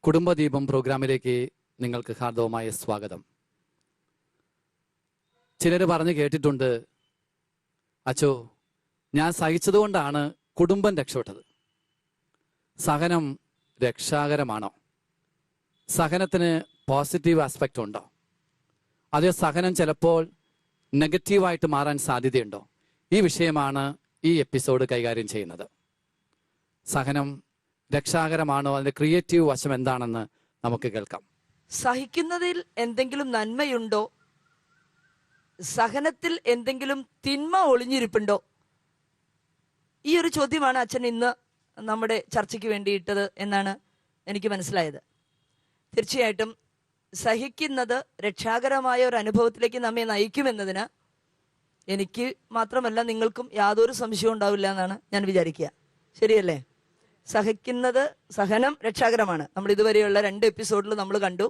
കുടുംബദീപം പ്രോഗ്രാമിലേക്ക് നിങ്ങൾക്ക് ഹാർദവമായ സ്വാഗതം. ചിലർ പറഞ്ഞു കേട്ടിട്ടുണ്ട്, അച്ചോ ഞാൻ സഹിച്ചതുകൊണ്ടാണ് കുടുംബം രക്ഷപ്പെട്ടത്. സഹനം രക്ഷാകരമാണോ? സഹനത്തിന് പോസിറ്റീവ് ആസ്പെക്റ്റ് ഉണ്ടോ? അതേ സഹനം ചിലപ്പോൾ നെഗറ്റീവായിട്ട് മാറാൻ സാധ്യതയുണ്ടോ? ഈ വിഷയമാണ് ഈ എപ്പിസോഡ് കൈകാര്യം ചെയ്യുന്നത്. സഹനം രക്ഷാകരമാണോ? അതിന്റെ ക്രിയേറ്റീവ് വശം എന്താണെന്ന് നമുക്ക് കേൾക്കാം. സഹിക്കുന്നതിൽ എന്തെങ്കിലും നന്മയുണ്ടോ? സഹനത്തിൽ എന്തെങ്കിലും തിന്മ ഒളിഞ്ഞിരിപ്പുണ്ടോ? ഈ ഒരു ചോദ്യമാണ് അച്ഛൻ ഇന്ന് നമ്മുടെ ചർച്ചയ്ക്ക് വേണ്ടിയിട്ടത് എന്നാണ് എനിക്ക് മനസ്സിലായത്. തീർച്ചയായിട്ടും സഹിക്കുന്നത് രക്ഷാകരമായ ഒരു അനുഭവത്തിലേക്ക് നമ്മെ നയിക്കുമെന്നതിന് എനിക്ക് മാത്രമല്ല നിങ്ങൾക്കും യാതൊരു സംശയവും ഉണ്ടാവില്ല എന്നാണ് ഞാൻ വിചാരിക്കുക. ശരിയല്ലേ? സഹനം രക്ഷാകരമാണ്. നമ്മൾ ഇതുവരെയുള്ള 2 എപ്പിസോഡിൽ നമ്മൾ കണ്ടു.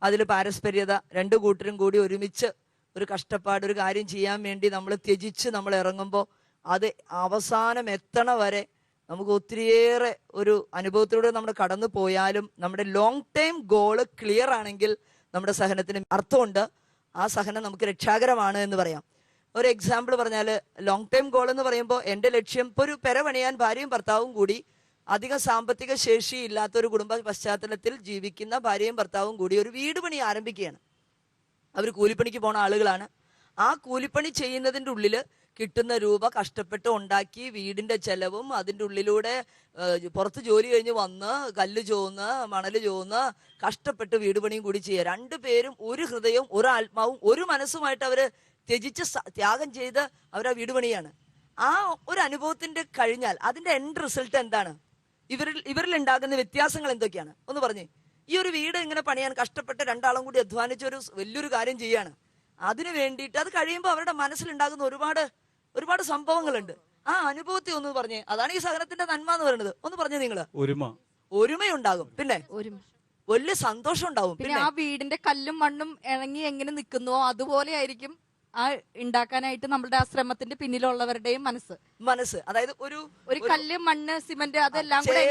അതിൽ പാരസ്പര്യത, 2 കൂട്ടരും കൂടി ഒരുമിച്ച് ഒരു കഷ്ടപ്പാട്, ഒരു കാര്യം ചെയ്യാൻ വേണ്ടി നമ്മൾ ത്യജിച്ച് നമ്മൾ ഇറങ്ങുമ്പോൾ അത് അവസാനം എത്തണ വരെ നമുക്ക് ഒത്തിരിയേറെ ഒരു അനുഭവത്തിലൂടെ നമ്മൾ കടന്നു പോയാലും നമ്മുടെ ലോങ് ടൈം ഗോള് ക്ലിയർ ആണെങ്കിൽ നമ്മുടെ സഹനത്തിന് അർത്ഥമുണ്ട്. ആ സഹനം നമുക്ക് രക്ഷാകരമാണ് എന്ന് പറയാം. ഒരു എക്സാമ്പിൾ പറഞ്ഞാൽ, ലോങ് ടൈം ഗോൾ എന്ന് പറയുമ്പോൾ എൻ്റെ ലക്ഷ്യം ഇപ്പോൾ ഒരു പെര പണിയാൻ ഭാര്യയും ഭർത്താവും കൂടി, അധികം സാമ്പത്തിക ശേഷി ഇല്ലാത്ത ഒരു കുടുംബ പശ്ചാത്തലത്തിൽ ജീവിക്കുന്ന ഭാര്യയും ഭർത്താവും കൂടി ഒരു വീട് പണി ആരംഭിക്കുകയാണ്. അവർ കൂലിപ്പണിക്ക് പോണ ആളുകളാണ്. ആ കൂലിപ്പണി ചെയ്യുന്നതിൻ്റെ ഉള്ളിൽ കിട്ടുന്ന രൂപ കഷ്ടപ്പെട്ട് ഉണ്ടാക്കി വീടിൻ്റെ ചെലവും അതിൻ്റെ ഉള്ളിലൂടെ പുറത്ത് ജോലി കഴിഞ്ഞ് വന്ന് കല്ല് ചോന്ന് മണൽ ചോന്ന് കഷ്ടപ്പെട്ട് വീട് പണിയും കൂടി ചെയ്യുക. 2 പേരും ഒരു ഹൃദയവും ഒരു ആത്മാവും ഒരു മനസ്സുമായിട്ട് അവർ ത്യജിച്ച് ത്യാഗം ചെയ്ത് അവർ ആ വീട് പണിയാണ്. ആ ഒരു അനുഭവത്തിൻ്റെ കഴിഞ്ഞാൽ അതിൻ്റെ എൻഡ് റിസൾട്ട് എന്താണ്? ഇവരിൽ ഉണ്ടാകുന്ന വ്യത്യാസങ്ങൾ എന്തൊക്കെയാണ്? ഒന്ന് പറഞ്ഞേ. ഈ ഒരു വീട് ഇങ്ങനെ പണിയാൻ കഷ്ടപ്പെട്ട് 2 ആളും കൂടി അധ്വാനിച്ച ഒരു വലിയൊരു കാര്യം ചെയ്യാണ്. അതിനു വേണ്ടിയിട്ട് അത് കഴിയുമ്പോൾ അവരുടെ മനസ്സിലുണ്ടാകുന്ന ഒരുപാട് സംഭവങ്ങളുണ്ട്. ആ അനുഭവത്തെ ഒന്ന് പറഞ്ഞേ. അതാണ് ഈ സഹനത്തിന്റെ നന്മ എന്ന് പറയുന്നത്. ഒന്ന് പറഞ്ഞേ നിങ്ങള്. ഒരുമയുണ്ടാകും, പിന്നെ വലിയ സന്തോഷം ഉണ്ടാവും, പിന്നെ ആ വീടിന്റെ കല്ലും മണ്ണും ഇണങ്ങി എങ്ങനെ നിൽക്കുന്നുവോ അതുപോലെ ആയിരിക്കും ആ ഉണ്ടാക്കാനായിട്ട് നമ്മളുടെ ആ ശ്രമത്തിന്റെ പിന്നിലുള്ളവരുടെയും മനസ്സ്. അതായത് ഒരു കല്ല്, മണ്ണ്, സിമന്റ് അതെല്ലാം കൂടെ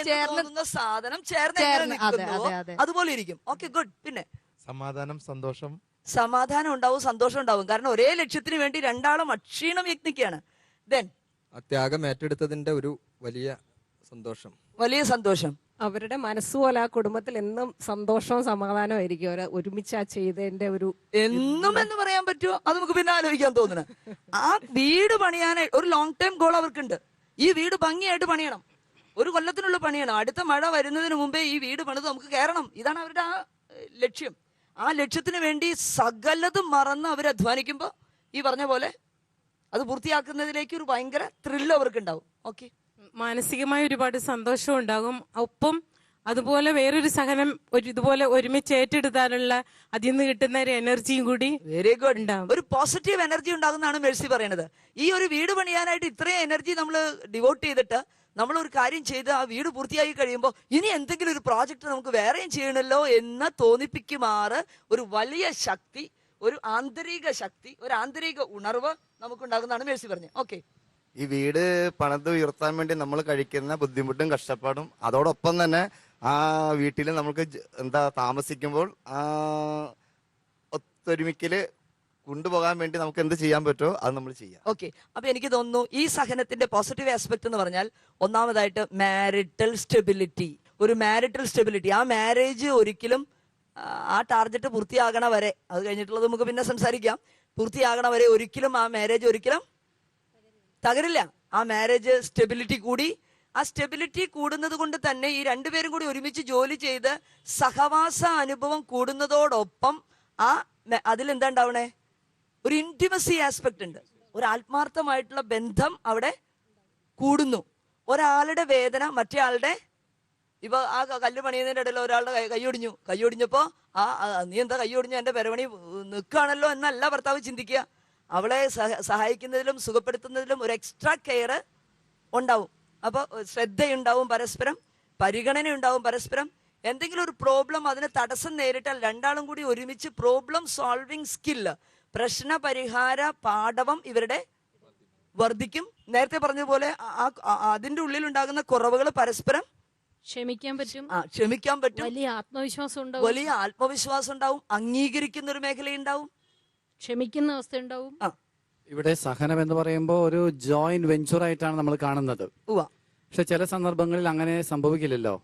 ചേർന്ന് സാധനം ചേർന്ന് അതുപോലെ ഇരിക്കും. Okay, good. പിന്നെ സമാധാനം ഉണ്ടാവും, സന്തോഷം ഉണ്ടാവും. കാരണം ഒരേ ലക്ഷ്യത്തിന് വേണ്ടി 2 ആളും അക്ഷീണം യത്നിക്കുകയാണ്. ത്യാഗം ഏറ്റെടുത്തതിന്റെ ഒരു വലിയ സന്തോഷം. അവരുടെ മനസ്സുപോലെ ആ കുടുംബത്തിൽ എന്നും സന്തോഷവും സമാധാനവും ആയിരിക്കും. ഒരുമിച്ച് ആ ചെയ്തതിന്റെ എന്നും എന്ന് പറയാൻ പറ്റുമോ? അത് നമുക്ക് പിന്നെ ആലോചിക്കാൻ തോന്നുന്നു. ആ വീട് പണിയാനായി ഒരു ലോങ് ടൈം ഗോൾ അവർക്കുണ്ട്. ഈ വീട് ഭംഗിയായിട്ട് പണിയണം, 1 കൊല്ലത്തിനുള്ളിൽ പണിയണം. അടുത്ത മഴ വരുന്നതിന് മുമ്പേ ഈ വീട് പണിത് നമുക്ക് കയറണം. ഇതാണ് അവരുടെ ആ ലക്ഷ്യം. ആ ലക്ഷ്യത്തിന് വേണ്ടി സകലതും മറന്ന് അവർ അധ്വാനിക്കുമ്പോൾ ഈ പറഞ്ഞ പോലെ അത് പൂർത്തിയാക്കുന്നതിലേക്ക് ഒരു ഭയങ്കര ത്രില്ല് അവർക്ക് ഉണ്ടാവും. ഓക്കെ, മാനസികമായ ഒരുപാട് സന്തോഷം ഉണ്ടാകും. ഒപ്പം അതുപോലെ വേറൊരു സഹനം ഇതുപോലെ ഒരുമിച്ച് ഏറ്റെടുത്താനുള്ള അതിൽ നിന്ന് കിട്ടുന്ന ഒരു എനർജിയും കൂടി വെരി ഗുഡ് ഉണ്ടാവും. ഒരു പോസിറ്റീവ് എനർജി ഉണ്ടാകുന്നതാണ് മേഴ്സി പറയുന്നത്. ഈ ഒരു വീട് പണിയാനായിട്ട് ഇത്രയും എനർജി നമ്മൾ ഡിവോട്ട് ചെയ്തിട്ട് നമ്മൾ ഒരു കാര്യം ചെയ്ത് ആ വീട് പൂർത്തിയാക്കി കഴിയുമ്പോൾ ഇനി എന്തെങ്കിലും ഒരു പ്രോജക്റ്റ് നമുക്ക് വേറെയും ചെയ്യണമല്ലോ എന്ന് തോന്നിപ്പിക്കുമാറ് ഒരു വലിയ ശക്തി, ഒരു ആന്തരിക ശക്തി, ഒരു ആന്തരിക ഉണർവ് നമുക്കുണ്ടാകുന്നതാണ് മേഴ്സി പറഞ്ഞത്. ഓക്കെ, ഈ വീട് പണിത് ഉയർത്താൻ വേണ്ടി നമ്മൾ കഴിക്കുന്ന ബുദ്ധിമുട്ടും കഷ്ടപ്പാടും അതോടൊപ്പം തന്നെ ആ വീട്ടിൽ നമുക്ക് താമസിക്കുമ്പോൾ ആ ഒത്തൊരുമിക്കല് കൊണ്ടുപോകാൻ വേണ്ടി നമുക്ക് എന്ത് ചെയ്യാൻ പറ്റുമോ അത് നമ്മൾ ചെയ്യാം. ഓക്കെ, അപ്പൊ എനിക്ക് തോന്നുന്നു ഈ സഹനത്തിന്റെ പോസിറ്റീവ് ആസ്പെക്ട് എന്ന് പറഞ്ഞാൽ ഒന്നാമതായിട്ട് മാരിറ്റൽ സ്റ്റെബിലിറ്റി. ഒരു മാരിറ്റൽ സ്റ്റെബിലിറ്റി. ആ മാരേജ് ഒരിക്കലും ആ ടാർഗറ്റ് പൂർത്തിയാകണ വരെ, അത് കഴിഞ്ഞിട്ടുള്ളത് നമുക്ക് പിന്നെ സംസാരിക്കാം, പൂർത്തിയാകണ വരെ ഒരിക്കലും ആ മാരേജ് ഒരിക്കലും തകരില്ല. ആ മാരേജ് സ്റ്റെബിലിറ്റി കൂടി. ആ സ്റ്റെബിലിറ്റി കൂടുന്നത് കൊണ്ട് തന്നെ ഈ 2 പേരും കൂടി ഒരുമിച്ച് ജോലി ചെയ്ത് സഹവാസ അനുഭവം കൂടുന്നതോടൊപ്പം അതിലെന്താ ഉണ്ടാവണേ? ഒരു ഇന്റിമസി ആസ്പെക്ട് ഉണ്ട്. ഒരു ആത്മാർത്ഥമായിട്ടുള്ള ബന്ധം അവിടെ കൂടുന്നു. ഒരാളുടെ വേദന മറ്റേ ആളുടെ, ഇപ്പൊ ആ കല്ല് പണിയുന്നതിന്റെ ഇടയിൽ ഒരാളുടെ കൈയൊടിഞ്ഞപ്പോ നീ എന്താ കൈയൊടിഞ്ഞു, എന്റെ പെരപണി നിൽക്കുകയാണല്ലോ എന്നല്ല ഭർത്താവ് ചിന്തിക്കുക. അവളെ സഹായിക്കുന്നതിലും സുഖപ്പെടുത്തുന്നതിലും ഒരു എക്സ്ട്രാ കെയർ ഉണ്ടാവും. അപ്പോൾ ശ്രദ്ധയുണ്ടാവും, പരസ്പരം പരിഗണന ഉണ്ടാവും, പരസ്പരം എന്തെങ്കിലും ഒരു പ്രോബ്ലം അതിന് തടസ്സം നേരിട്ടാൽ 2 ആളും കൂടി ഒരുമിച്ച് പ്രോബ്ലം സോൾവിങ് സ്കില്ല്, പ്രശ്ന പരിഹാര പാടവം ഇവരുടെ വർദ്ധിക്കും. നേരത്തെ പറഞ്ഞതുപോലെ അതിൻ്റെ ഉള്ളിൽ ഉണ്ടാകുന്ന കുറവുകൾ പരസ്പരം ക്ഷമിക്കാൻ പറ്റും, ക്ഷമിക്കാൻ പറ്റും, വലിയ ആത്മവിശ്വാസം ഉണ്ടാവും, വലിയ ആത്മവിശ്വാസം ഉണ്ടാവും, അംഗീകരിക്കുന്ന ഒരു മേഖലയുണ്ടാവും, ക്ഷമിക്കുന്ന അവസ്ഥ ഉണ്ടാവും. ഇവിടെ സഹനം എന്ന് പറയുമ്പോൾ ഒരു ജോയിന്റ് വെഞ്ചർ ആയിട്ടാണ് നമ്മൾ കാണുന്നത്. പക്ഷെ ചില സന്ദർഭങ്ങളിൽ അങ്ങനെ സംഭവിക്കില്ലല്ലോ.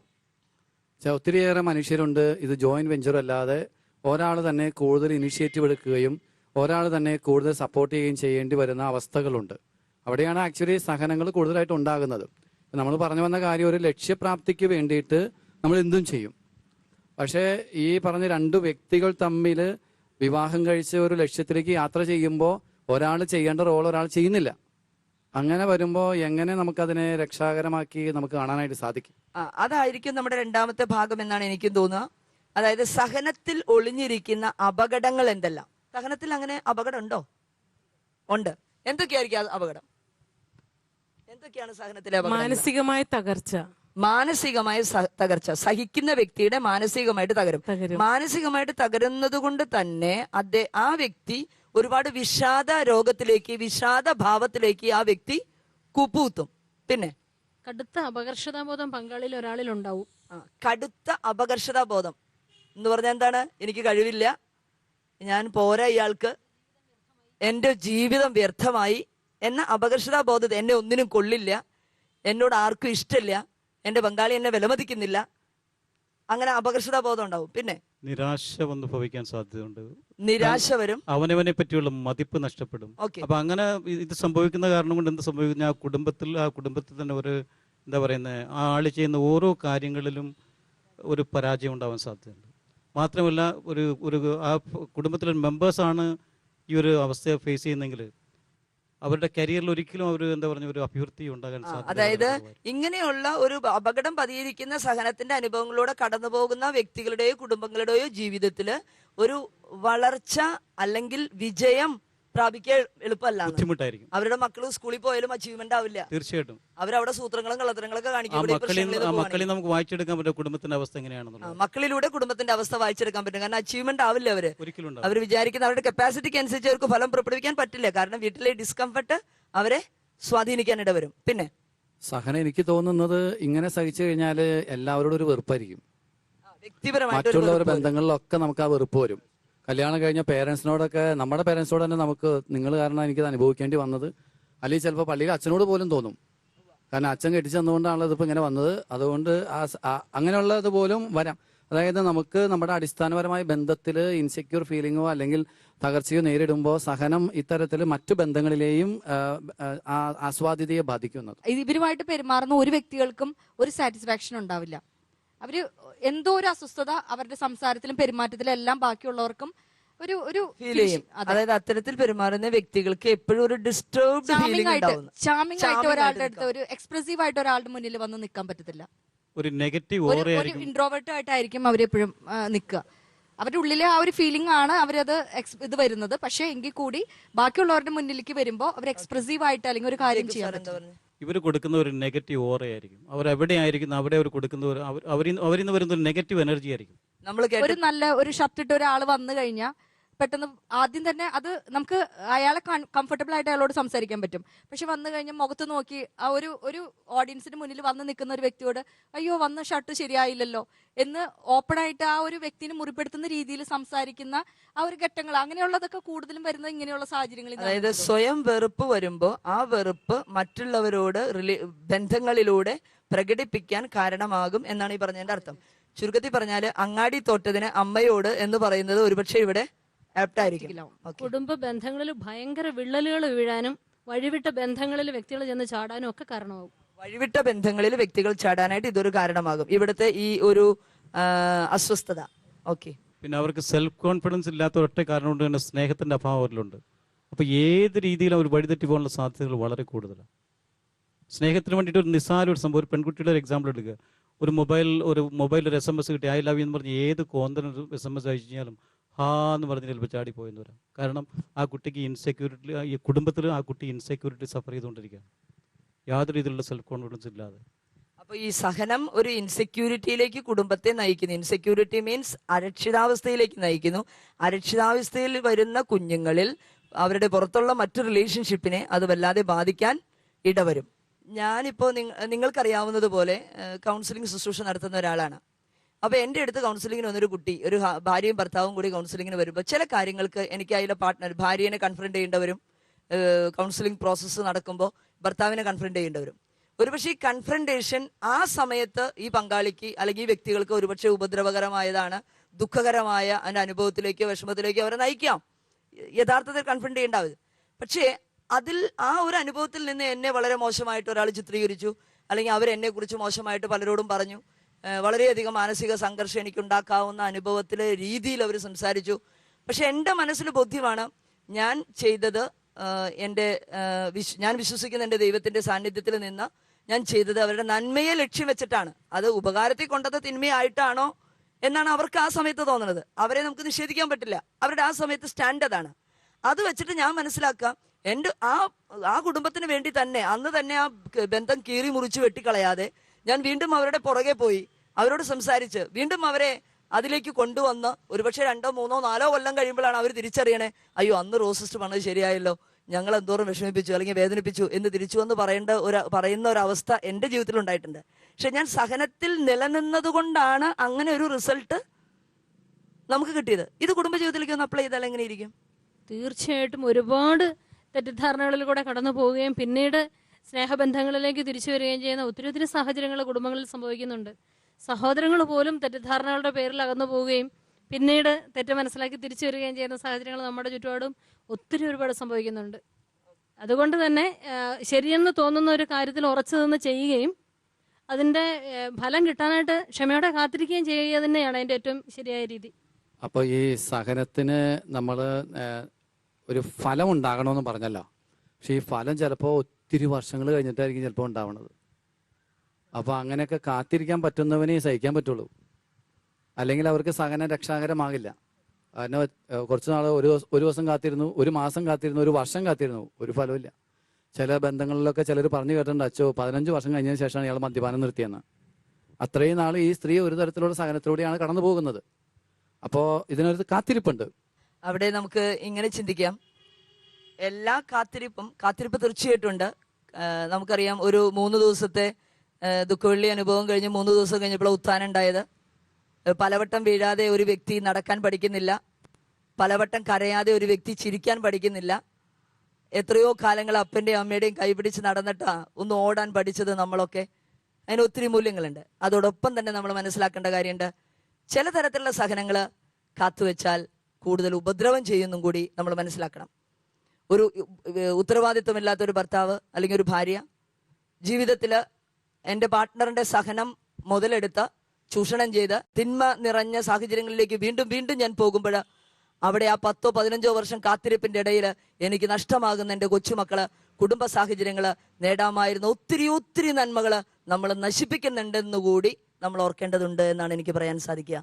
ഒത്തിരിയേറെ മനുഷ്യരുണ്ട് ഇത് ജോയിന്റ് വെഞ്ചർ അല്ലാതെ ഒരാൾ തന്നെ കൂടുതൽ ഇനിഷ്യേറ്റീവ് എടുക്കുകയും ഒരാൾ തന്നെ കൂടുതൽ സപ്പോർട്ട് ചെയ്യുകയും ചെയ്യേണ്ടി വരുന്ന അവസ്ഥകളുണ്ട്. അവിടെയാണ് ആക്ച്വലി സഹനങ്ങൾ കൂടുതലായിട്ട് ഉണ്ടാകുന്നത്. നമ്മൾ പറഞ്ഞു വന്ന കാര്യം, ഒരു ലക്ഷ്യപ്രാപ്തിക്ക് വേണ്ടിയിട്ട് നമ്മൾ എന്തും ചെയ്യും. പക്ഷേ ഈ പറഞ്ഞ രണ്ട് വ്യക്തികൾ തമ്മിൽ വിവാഹം കഴിച്ച് ഒരു ലക്ഷ്യത്തിലേക്ക് യാത്ര ചെയ്യുമ്പോൾ ഒരാൾ ചെയ്യേണ്ട റോൾ ഒരാൾ ചെയ്യുന്നില്ല. അങ്ങനെ വരുമ്പോൾ എങ്ങനെ നമുക്കതിനെ രക്ഷാകരമാക്കി നമുക്ക് കാണാനായിട്ട് സാധിക്കും? അതായിരിക്കും നമ്മുടെ രണ്ടാമത്തെ ഭാഗം എന്നാണ് എനിക്കും തോന്നുക. അതായത് സഹനത്തിൽ ഒളിഞ്ഞിരിക്കുന്ന അപകടങ്ങൾ എന്തെല്ലാം. സഹനത്തിൽ അങ്ങനെ അപകടം ഉണ്ടോ? ഉണ്ട്. എന്തൊക്കെയായിരിക്കും അപകടം? എന്തൊക്കെയാണ് സഹനത്തിലെ അപകടം? മാനസികമായ തകർച്ച. മാനസികമായ തകർച്ച. സഹിക്കുന്ന വ്യക്തിയുടെ മാനസികമായിട്ട് തകരും. മാനസികമായിട്ട് തകരുന്നത് കൊണ്ട് തന്നെ ആ വ്യക്തി ഒരുപാട് വിഷാദ രോഗത്തിലേക്ക്, വിഷാദ ഭാവത്തിലേക്ക് ആ വ്യക്തി കൂപ്പുകുത്തും. പിന്നെ കടുത്ത അപകർഷതാബോധം പങ്കാളിയിൽ ഒരാളിൽ ഉണ്ടാവും. കടുത്ത അപകർഷതാബോധം എന്ന് പറഞ്ഞാൽ എന്താണ്? എനിക്ക് കഴിവില്ല, ഞാൻ പോരാ, ഇയാൾക്ക്, എൻ്റെ ജീവിതം വ്യർത്ഥമായി എന്ന അപകർഷതാബോധം. എന്നെ ഒന്നിനും കൊള്ളില്ല, എന്നോട് ആർക്കും ഇഷ്ടമില്ല, എൻ്റെ പങ്കാളി എന്നെ വിലമതിക്കുന്നില്ല, അങ്ങനെ അപകർഷതാബോധം ഉണ്ടാവും. പിന്നെ നിരാശ വന്ന് ഭവിക്കാൻ സാധ്യതയുണ്ട്. നിരാശ വരും, അവനവനെ പറ്റിയുള്ള മതിപ്പ് നഷ്ടപ്പെടും. അപ്പൊ അങ്ങനെ ഇത് സംഭവിക്കുന്ന കാരണം കൊണ്ട് എന്ത് സംഭവിക്കുന്ന, ആ കുടുംബത്തിൽ തന്നെ ഒരു എന്താ പറയുന്നത്, ആ ആള് ചെയ്യുന്ന ഓരോ കാര്യങ്ങളിലും ഒരു പരാജയം ഉണ്ടാവാൻ സാധ്യതയുണ്ട്. മാത്രമല്ല ആ കുടുംബത്തിലെ മെമ്പേഴ്സാണ് ഈ ഒരു അവസ്ഥയെ ഫേസ് ചെയ്യുന്നെങ്കിൽ അവരുടെ കരിയറിൽ ഒരിക്കലും അവർ എന്താ പറഞ്ഞ ഒരു അഭിവൃദ്ധി ഉണ്ടാകാൻ സാധ്യത. അതായത് ഇങ്ങനെയുള്ള ഒരു അപകടം പതിയിരിക്കുന്ന സഹനത്തിന്റെ അനുഭവങ്ങളിലൂടെ കടന്നു പോകുന്ന വ്യക്തികളുടെയോ കുടുംബങ്ങളുടെയോ ജീവിതത്തില് ഒരു വളർച്ച അല്ലെങ്കിൽ വിജയം പ്രാപിക്കാൻ എളുപ്പമല്ല. ബുദ്ധിമുട്ടായിരിക്കും. അവരുടെ മക്കൾ സ്കൂളിൽ പോയാലും അച്ചീവ്മെന്റ് ആവില്ല. തീർച്ചയായിട്ടും അവരവിടെ സൂത്രങ്ങളും കള്ളത്തരങ്ങളൊക്കെ കാണിക്കും. മക്കളെ നമുക്ക് വായിച്ചെടുക്കാൻ പറ്റും കുടുംബത്തിന്റെ അവസ്ഥ എങ്ങനെയാണെന്നുള്ളത്. മക്കളിലൂടെ കുടുംബത്തിന്റെ അവസ്ഥ വായിച്ചെടുക്കാൻ പറ്റും. കാരണം അച്ചീവ്മെന്റ് ആവില്ല അവര്. ഒരിക്കലും അവർ വിചാരിക്കുന്ന അവരുടെ കപ്പാസിറ്റിക്ക് അനുസരിച്ച് അവർക്ക് ഫലം പുറപ്പെടുവിക്കാൻ പറ്റില്ല. കാരണം വീട്ടിലെ ഡിസ്കംഫർട്ട് അവരെ സ്വാധീനിക്കാൻ ഇടവരും. പിന്നെ സഹനം എനിക്ക് തോന്നുന്നത് ഇങ്ങനെ സഹിച്ചു കഴിഞ്ഞാൽ എല്ലാവരോടും ഒരു വെറുപ്പായിരിക്കും. വ്യക്തിപരമായിട്ട് മറ്റുള്ള ബന്ധങ്ങളിലൊക്കെ നമുക്ക് ആ വെറുപ്പ് വരും. കല്യാണം കഴിഞ്ഞ പേരൻസിനോടൊക്കെ, നമ്മുടെ പേരൻസിനോട് തന്നെ നമുക്ക് നിങ്ങൾ കാരണം എനിക്കത് അനുഭവിക്കേണ്ടി വന്നത്, അല്ലെങ്കിൽ ചിലപ്പോൾ പള്ളിയിൽ അച്ഛനോട് പോലും തോന്നും. കാരണം അച്ഛൻ കെട്ടിച്ചു തന്നുകൊണ്ടാണല്ലോ ഇതിപ്പോൾ ഇങ്ങനെ വന്നത്. അതുകൊണ്ട് അങ്ങനെയുള്ളത് പോലും വരാം. അതായത് നമുക്ക് നമ്മുടെ അടിസ്ഥാനപരമായ ബന്ധത്തിൽ ഇൻസെക്യൂർ ഫീലിങ്ങോ അല്ലെങ്കിൽ തകർച്ചയോ നേരിടുമ്പോൾ സഹനം ഇത്തരത്തിൽ മറ്റു ബന്ധങ്ങളിലെയും ആസ്വാദ്യതയെ ബാധിക്കുന്നത്. ഇവരുമായിട്ട് പെരുമാറുന്ന ഒരു വ്യക്തികൾക്കും ഒരു സാറ്റിസ്ഫാക്ഷൻ ഉണ്ടാവില്ല. അവര് എന്തോ ഒരു അസ്വസ്ഥത അവരുടെ സംസാരത്തിലും പെരുമാറ്റത്തിലും എല്ലാം ബാക്കിയുള്ളവർക്കും ഒരു ഫീൽ ചെയ്യും. അതായത് അത്തരത്തിൽ പെരുമാറുന്ന വ്യക്തികൾക്ക് എപ്പോഴും ഒരു ഡിസ്റ്റർബ്ഡ് ഫീലിംഗ് ഉണ്ടാവും. ചാമിംഗ് ആയിട്ട് ഒരാളുടെ അടുത്ത്, ഒരു എക്സ്പ്രസീവ് ആയിട്ട് ഒരാളുടെ മുന്നിൽ വന്ന് നിൽക്കാൻ പറ്റത്തില്ല. ഒരു നെഗറ്റീവ് ഒരു ഇൻട്രോവേർട്ട് ആയിട്ടായിരിക്കും അവരെപ്പോഴും നിൽക്കുക. അവരുടെ ഉള്ളിലെ ആ ഒരു ഫീലിംഗ് ആണ് അവരത് ഇത് വരുന്നത്. പക്ഷെ എങ്കിൽ കൂടി ബാക്കിയുള്ളവരുടെ മുന്നിലേക്ക് വരുമ്പോൾ അവർ എക്സ്പ്രസീവ് ആയിട്ട് അല്ലെങ്കിൽ ഒരു കാര്യം ചെയ്യാൻ പറ്റും. ഇവർ കൊടുക്കുന്ന ഒരു നെഗറ്റീവ് ഓറയായിരിക്കും. അവരെവിടെയായിരിക്കും അവിടെ അവർ കൊടുക്കുന്ന അവരിൽ നിന്ന് വരുന്ന ഒരു നെഗറ്റീവ് എനർജി ആയിരിക്കും. ഒരു നല്ല ഒരു ഷർട്ട് ഇട്ട് ഒരാൾ വന്നു കഴിഞ്ഞാൽ പെട്ടെന്ന് ആദ്യം തന്നെ അത് നമുക്ക് അയാളെ കംഫർട്ടബിൾ ആയിട്ട് അയാളോട് സംസാരിക്കാൻ പറ്റും. പക്ഷെ വന്നു കഴിഞ്ഞാൽ മുഖത്ത് നോക്കി ആ ഒരു ഓഡിയൻസിന് മുന്നിൽ വന്ന് നിൽക്കുന്ന ഒരു വ്യക്തിയോട് അയ്യോ വന്ന ഷർട്ട് ശരിയായില്ലല്ലോ എന്ന് ഓപ്പൺ ആയിട്ട് ആ ഒരു വ്യക്തിനെ മുറിപ്പെടുത്തുന്ന രീതിയിൽ സംസാരിക്കുന്ന ആ ഒരു ഘട്ടങ്ങൾ, അങ്ങനെയുള്ളതൊക്കെ കൂടുതലും വരുന്നത് ഇങ്ങനെയുള്ള സാഹചര്യങ്ങളിൽ. അതായത് സ്വയം വെറുപ്പ് വരുമ്പോൾ ആ വെറുപ്പ് മറ്റുള്ളവരോട് ബന്ധങ്ങളിലൂടെ പ്രകടിപ്പിക്കാൻ കാരണമാകും എന്നാണ് ഈ പറഞ്ഞതിന്റെ അർത്ഥം. ചുരുക്കത്തിൽ പറഞ്ഞാല് അങ്ങാടി തോറ്റതിന് അമ്മയോട് എന്ന് പറയുന്നത് ഒരുപക്ഷെ ഇവിടെ കുടുംബ ബന്ധങ്ങളിൽ ഭയങ്കര വിള്ളലുകൾ വീഴാനും വഴിവിട്ട ബന്ധങ്ങളിൽ വ്യക്തികൾ ചെന്ന് ചാടാനും ഒക്കെ കാരണമാകും. വഴിവിട്ട ബന്ധങ്ങളിൽ വ്യക്തികൾ ചാടാനായിട്ട് ഇതൊരു കാരണമാകും, ഇവിടുത്തെ ഈ ഒരു അസ്വസ്ഥത. ഓക്കെ. പിന്നെ അവർക്ക് സെൽഫ് കോൺഫിഡൻസ് ഇല്ലാത്ത ഒറ്റ കാരണം കൊണ്ട് തന്നെ സ്നേഹത്തിന്റെ അഭാവം അവരിലുണ്ട്. അപ്പൊ ഏത് രീതിയിലും അവർ വഴിതെറ്റി പോകാനുള്ള സാധ്യതകൾ വളരെ കൂടുതലാണ്. സ്നേഹത്തിന് വേണ്ടിയിട്ട് ഒരു നിസ്സാര ഒരു സംഭവം, ഒരു പെൺകുട്ടിയുടെ ഒരു എക്സാമ്പിൾ എടുക്കുക. ഒരു മൊബൈൽ ഒരു SMS കിട്ടി, ഐ ലവ് യു എന്ന് പറഞ്ഞ് ഏത് കോന്തനും SMS അയച്ചു കഴിഞ്ഞാലും എന്ന് പറഞ്ഞ് ചിലപ്പോൾ ചാടിപ്പോയെന്ന് വരാം. കാരണം ആ കുട്ടിക്ക് ഇൻസെക്യൂരിറ്റി, ഈ കുടുംബത്തിൽ ആ കുട്ടി ഇൻസെക്യൂരിറ്റി സഫർ ചെയ്തുകൊണ്ടിരിക്കുകയാണ്, യാതൊരു രീതിയിലുള്ള സെൽഫ് കോൺഫിഡൻസ് ഇല്ലാതെ. അപ്പൊ ഈ സഹനം ഒരു ഇൻസെക്യൂരിറ്റിയിലേക്ക് കുടുംബത്തെ നയിക്കുന്നു. ഇൻസെക്യൂരിറ്റി മീൻസ് അരക്ഷിതാവസ്ഥയിലേക്ക് നയിക്കുന്നു. അരക്ഷിതാവസ്ഥയിൽ വരുന്ന കുഞ്ഞുങ്ങളിൽ അവരുടെ പുറത്തുള്ള മറ്റു റിലേഷൻഷിപ്പിനെ അത് വല്ലാതെ ബാധിക്കാൻ ഇടവരും. ഞാനിപ്പോൾ നിങ്ങൾക്കറിയാവുന്നത് പോലെ കൗൺസിലിംഗ് ശുശ്രൂഷ നടത്തുന്ന ഒരാളാണ്. അപ്പോൾ എൻ്റെ അടുത്ത് കൗൺസിലിങ്ങിന് വന്നൊരു കുട്ടി, ഒരു ഭാര്യയും ഭർത്താവും കൂടി കൗൺസിലിങ്ങിന് വരുമ്പോൾ ചില കാര്യങ്ങൾക്ക് എനിക്ക് അതിലെ പാർട്ട്ണർ ഭാര്യനെ കൺഫ്രണ്ട് ചെയ്യേണ്ടവരും, കൗൺസിലിംഗ് പ്രോസസ്സ് നടക്കുമ്പോൾ ഭർത്താവിനെ കൺഫ്രണ്ട് ചെയ്യേണ്ടവരും. ഒരുപക്ഷെ ഈ കൺഫ്രണ്ടേഷൻ ആ സമയത്ത് ഈ പങ്കാളിക്ക് അല്ലെങ്കിൽ ഈ വ്യക്തികൾക്ക് ഒരുപക്ഷെ ഉപദ്രവകരമായതാണ്, ദുഃഖകരമായ അതിൻ്റെ അനുഭവത്തിലേക്കോ വിഷമത്തിലേക്കോ അവരെ നയിക്കാം. യഥാർത്ഥത്തിൽ കൺഫ്രണ്ട് ചെയ്യേണ്ടാവും. പക്ഷേ അതിൽ ആ ഒരു അനുഭവത്തിൽ നിന്ന് എന്നെ വളരെ മോശമായിട്ട് ഒരാൾ ചിത്രീകരിച്ചു, അല്ലെങ്കിൽ അവരെന്നെ കുറിച്ച് മോശമായിട്ട് പലരോടും പറഞ്ഞു, വളരെയധികം മാനസിക സംഘർഷം എനിക്കുണ്ടാക്കാവുന്ന അനുഭവത്തിലെ രീതിയിൽ അവർ സംസാരിച്ചു. പക്ഷെ എൻ്റെ മനസ്സിൽ ബോധ്യമാണ് ഞാൻ ചെയ്തത്, ഞാൻ വിശ്വസിക്കുന്ന എൻ്റെ ദൈവത്തിൻ്റെ സാന്നിധ്യത്തിൽ നിന്ന് ഞാൻ ചെയ്തത് അവരുടെ നന്മയെ ലക്ഷ്യം വെച്ചിട്ടാണ്. അത് ഉപകാരത്തിൽ കൊണ്ടത് തിന്മയായിട്ടാണോ എന്നാണ് അവർക്ക് ആ സമയത്ത് തോന്നുന്നത്. അവരെ നമുക്ക് നിഷേധിക്കാൻ പറ്റില്ല. അവരുടെ ആ സമയത്ത് സ്റ്റാൻഡ് അതാണ്. അത് വെച്ചിട്ട് ഞാൻ മനസ്സിലാക്കാം, എൻ്റെ ആ കുടുംബത്തിന് വേണ്ടി തന്നെ അന്ന് തന്നെ ആ ബന്ധം കീറി മുറിച്ച് വെട്ടിക്കളയാതെ ഞാൻ വീണ്ടും അവരുടെ പുറകെ പോയി അവരോട് സംസാരിച്ച് വീണ്ടും അവരെ അതിലേക്ക് കൊണ്ടുവന്ന് ഒരുപക്ഷെ 2, 3, 4 കൊല്ലം കഴിയുമ്പോഴാണ് അവർ തിരിച്ചറിയണേ, അയ്യോ അന്ന് റോസിസ്റ്റ് പറഞ്ഞത് ശരിയായല്ലോ, ഞങ്ങൾ എന്തോരം വിഷമിപ്പിച്ചു അല്ലെങ്കിൽ വേദനിപ്പിച്ചു എന്ന് തിരിച്ചു വന്ന് പറയുന്ന ഒരവസ്ഥ എൻ്റെ ജീവിതത്തിൽ ഉണ്ടായിട്ടുണ്ട്. പക്ഷെ ഞാൻ സഹനത്തിൽ നിലനിന്നത് കൊണ്ടാണ് അങ്ങനെ ഒരു റിസൾട്ട് നമുക്ക് കിട്ടിയത്. ഇത് കുടുംബജീവിതത്തിലേക്ക് ഒന്ന് അപ്ലൈ ചെയ്താൽ എങ്ങനെ ഇരിക്കും? തീർച്ചയായിട്ടും ഒരുപാട് തെറ്റിദ്ധാരണകളിൽ കൂടെ കടന്നു പോവുകയും പിന്നീട് സ്നേഹബന്ധങ്ങളിലേക്ക് തിരിച്ചു വരികയും ചെയ്യുന്ന ഒത്തിരി സാഹചര്യങ്ങൾ കുടുംബങ്ങളിൽ സംഭവിക്കുന്നുണ്ട്. സഹോദരങ്ങൾ പോലും തെറ്റിദ്ധാരണകളുടെ പേരിൽ അകന്നു പോവുകയും പിന്നീട് തെറ്റ് മനസ്സിലാക്കി തിരിച്ചു വരികയും ചെയ്യുന്ന സാഹചര്യങ്ങൾ നമ്മുടെ ചുറ്റുപാടും ഒരുപാട് സംഭവിക്കുന്നുണ്ട്. അതുകൊണ്ട് തന്നെ ശരിയെന്ന് തോന്നുന്ന ഒരു കാര്യത്തിൽ ഉറച്ചു നിന്ന് ചെയ്യുകയും അതിൻ്റെ ഫലം കിട്ടാനായിട്ട് ക്ഷമയോടെ കാത്തിരിക്കുകയും ചെയ്യുക തന്നെയാണ് അതിൻ്റെ ഏറ്റവും ശരിയായ രീതി. അപ്പോൾ ഈ സഹനത്തിന് നമ്മൾ ഒരു ഫലം ഉണ്ടാകണമെന്ന് പറഞ്ഞല്ലോ. പക്ഷെ ഈ ഫലം ചിലപ്പോൾ ഒത്തിരി വർഷങ്ങൾ കഴിഞ്ഞിട്ടായിരിക്കും ചിലപ്പോൾ ഉണ്ടാവുന്നത്. അപ്പോൾ അങ്ങനെയൊക്കെ കാത്തിരിക്കാൻ പറ്റുന്നവനെ സഹിക്കാൻ പറ്റുള്ളൂ. അല്ലെങ്കിൽ അവർക്ക് സഹനം രക്ഷാകരമാകില്ല. കാരണം കുറച്ച് നാൾ ഒരു ദിവസം കാത്തിരുന്നു, ഒരു മാസം കാത്തിരുന്നു, ഒരു വർഷം കാത്തിരുന്നു, ഒരു ഫലമില്ല. ചില ബന്ധങ്ങളിലൊക്കെ ചിലർ പറഞ്ഞു കേട്ടിട്ടുണ്ട്, അച്ചോ 15 വർഷം കഴിഞ്ഞതിന് ശേഷമാണ് ഇയാൾ മദ്യപാനം നിർത്തിയെന്ന്. അത്രയും നാൾ ഈ സ്ത്രീ ഒരു തരത്തിലുള്ള സഹനത്തിലൂടെയാണ് കടന്നു പോകുന്നത്. അപ്പോൾ ഇതിനൊരു കാത്തിരിപ്പുണ്ട്. അവിടെ നമുക്ക് ഇങ്ങനെ ചിന്തിക്കാം, എല്ലാ കാത്തിരിപ്പ് തീർച്ചയായിട്ടും ഉണ്ട്. നമുക്കറിയാം, ഒരു 3 ദിവസത്തെ ദുഃഖവെള്ളി അനുഭവം കഴിഞ്ഞ് 3 ദിവസം കഴിഞ്ഞപ്പോൾ ഉത്ഥാനം ഉണ്ടായത്. പലവട്ടം വീഴാതെ ഒരു വ്യക്തി നടക്കാൻ പഠിക്കുന്നില്ല, പലവട്ടം കരയാതെ ഒരു വ്യക്തി ചിരിക്കാൻ പഠിക്കുന്നില്ല. എത്രയോ കാലങ്ങൾ അപ്പൻ്റെയും അമ്മയുടെയും കൈപിടിച്ച് നടന്നിട്ടാ ഒന്ന് ഓടാൻ പഠിച്ചത് നമ്മളൊക്കെ. അതിന് ഒത്തിരി മൂല്യങ്ങളുണ്ട്. അതോടൊപ്പം തന്നെ നമ്മൾ മനസ്സിലാക്കേണ്ട കാര്യമുണ്ട്, ചില തരത്തിലുള്ള സഹനങ്ങൾ കാത്തുവെച്ചാൽ കൂടുതൽ ഉപദ്രവം ചെയ്യുന്നും കൂടി നമ്മൾ മനസ്സിലാക്കണം. ഒരു ഉത്തരവാദിത്വമില്ലാത്ത ഒരു ഭർത്താവ് അല്ലെങ്കിൽ ഒരു ഭാര്യ ജീവിതത്തിൽ എൻ്റെ പാർട്ട്ണറിൻ്റെ സഹനം മുതലെടുത്ത് ചൂഷണം ചെയ്ത് തിന്മ നിറഞ്ഞ സാഹചര്യങ്ങളിലേക്ക് വീണ്ടും ഞാൻ പോകുമ്പോൾ അവിടെ ആ 10, 15 വർഷം കാത്തിരിപ്പിൻ്റെ ഇടയിൽ എനിക്ക് നഷ്ടമാകുന്ന എൻ്റെ കൊച്ചുമക്കള്, കുടുംബ സാഹചര്യങ്ങൾ, നേടാമായിരുന്ന ഒത്തിരി നന്മകൾ നമ്മൾ നശിപ്പിക്കുന്നുണ്ടെന്ന് കൂടി നമ്മൾ ഓർക്കേണ്ടതുണ്ട് എന്നാണ് എനിക്ക് പറയാൻ സാധിക്കുക.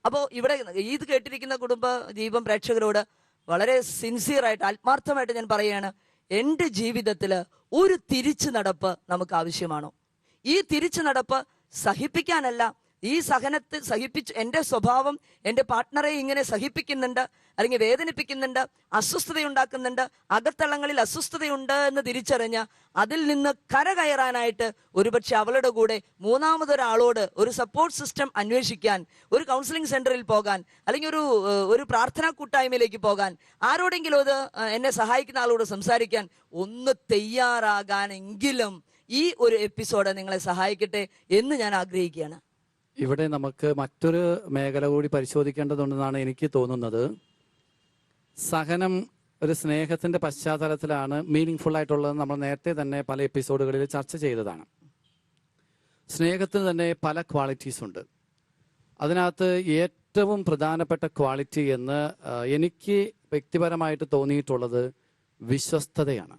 അപ്പോൾ ഇവിടെ ഇത് കേട്ടിരിക്കുന്ന കുടുംബ ദീപം പ്രേക്ഷകരോട് വളരെ സിൻസിയറായിട്ട് ആത്മാർത്ഥമായിട്ട് ഞാൻ പറയുകയാണ്, എൻ്റെ ജീവിതത്തിൽ ഒരു തിരിച്ചു നടപ്പ് നമുക്ക് ആവശ്യമാണോ? ഈ തിരിച്ചു നടപ്പ് സഹിപ്പിക്കാനല്ല, ഈ സഹനത്തിൽ സഹിപ്പിച്ച് എൻ്റെ സ്വഭാവം എൻ്റെ പാർട്ട്ണറെ ഇങ്ങനെ സഹിപ്പിക്കുന്നുണ്ട് അല്ലെങ്കിൽ വേദനിപ്പിക്കുന്നുണ്ട്, അസ്വസ്ഥതയുണ്ടാക്കുന്നുണ്ട്, അകത്തളങ്ങളിൽ അസ്വസ്ഥതയുണ്ട് എന്ന് തിരിച്ചറിഞ്ഞ് അതിൽ നിന്ന് കരകയറാനായിട്ട് ഒരുപക്ഷെ അവളുടെ കൂടെ മൂന്നാമതൊരാളോട് ഒരു സപ്പോർട്ട് സിസ്റ്റം അന്വേഷിക്കാൻ, ഒരു കൗൺസിലിംഗ് സെന്ററിൽ പോകാൻ, അല്ലെങ്കിൽ ഒരു പ്രാർത്ഥനാ കൂട്ടായ്മയിലേക്ക് പോകാൻ, ആരോടെങ്കിലും അത് എന്നെ സഹായിക്കുന്ന ആളോട് സംസാരിക്കാൻ ഒന്ന് തയ്യാറാകാനെങ്കിലും ഈ ഒരു എപ്പിസോഡ് നിങ്ങളെ സഹായിക്കട്ടെ എന്ന് ഞാൻ ആഗ്രഹിക്കുകയാണ്. ഇവിടെ നമുക്ക് മറ്റൊരു മേഖല കൂടി പരിശോധിക്കേണ്ടതുണ്ടെന്നാണ് എനിക്ക് തോന്നുന്നത്. സഹനം ഒരു സ്നേഹത്തിന്റെ പശ്ചാത്തലത്തിലാണ് മീനിങ് ഫുൾ ആയിട്ടുള്ളത്. നമ്മൾ നേരത്തെ തന്നെ പല എപ്പിസോഡുകളിൽ ചർച്ച ചെയ്തതാണ്. സ്നേഹത്തിന് തന്നെ പല ക്വാളിറ്റീസ് ഉണ്ട്. അതിനകത്ത് ഏറ്റവും പ്രധാനപ്പെട്ട ക്വാളിറ്റി എന്ന് എനിക്ക് വ്യക്തിപരമായിട്ട് തോന്നിയിട്ടുള്ളത് വിശ്വസ്തതയാണ്,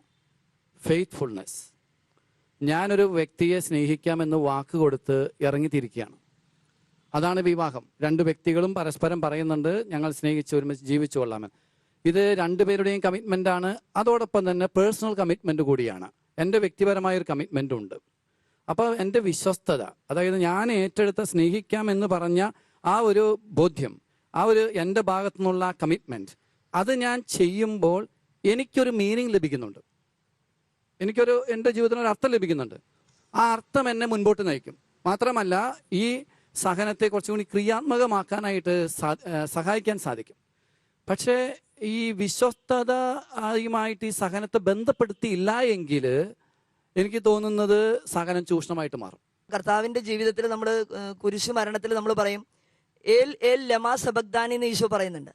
ഫെയ്ത്ത്ഫുൾനെസ്. ഞാനൊരു വ്യക്തിയെ സ്നേഹിക്കാമെന്ന് വാക്ക് കൊടുത്ത് ഇറങ്ങിത്തിരിക്കുകയാണ്. അതാണ് വിവാഹം. 2 വ്യക്തികളും പരസ്പരം പറയുന്നുണ്ട്, ഞങ്ങൾ സ്നേഹിച്ച് ഒരുമിച്ച് ജീവിച്ചു കൊള്ളാമെന്ന്. ഇത് 2 പേരുടെയും കമ്മിറ്റ്മെന്റ് ആണ്. അതോടൊപ്പം തന്നെ പേഴ്സണൽ കമ്മിറ്റ്മെന്റ് കൂടിയാണ്. എൻ്റെ വ്യക്തിപരമായ ഒരു കമ്മിറ്റ്മെന്റ് ഉണ്ട്. അപ്പോൾ എൻ്റെ വിശ്വസ്തത, അതായത് ഞാൻ ഏറ്റെടുത്ത സ്നേഹിക്കാം എന്ന് പറഞ്ഞ ആ ഒരു ബോധ്യം, ആ ഒരു എൻ്റെ ഭാഗത്തു നിന്നുള്ള കമ്മിറ്റ്മെന്റ്, അത് ഞാൻ ചെയ്യുമ്പോൾ എനിക്കൊരു മീനിങ് ലഭിക്കുന്നുണ്ട്, എൻ്റെ ജീവിതത്തിന് ഒരു അർത്ഥം ലഭിക്കുന്നുണ്ട്. ആ അർത്ഥം എന്നെ മുൻപോട്ട് നയിക്കും. മാത്രമല്ല ഈ സഹനത്തെ കുറച്ചും കൂടി ക്രിയാത്മകമാക്കാനായിട്ട് സഹായിക്കാൻ സാധിക്കും. പക്ഷേ ഈ വിശ്വസ്തതയുമായിട്ട് ഈ സഹനത്തെ ബന്ധപ്പെടുത്തിയില്ല എങ്കിൽ എനിക്ക് തോന്നുന്നത് സഹനം ചൂഷണമായിട്ട് മാറും. കർത്താവിന്റെ ജീവിതത്തിൽ നമ്മൾ കുരിശു മരണത്തിൽ നമ്മൾ പറയും ഏൽ ഏൽ ലമാ സബഗ്ദാനി എന്ന് ഈശോ പറയുന്നുണ്ട്.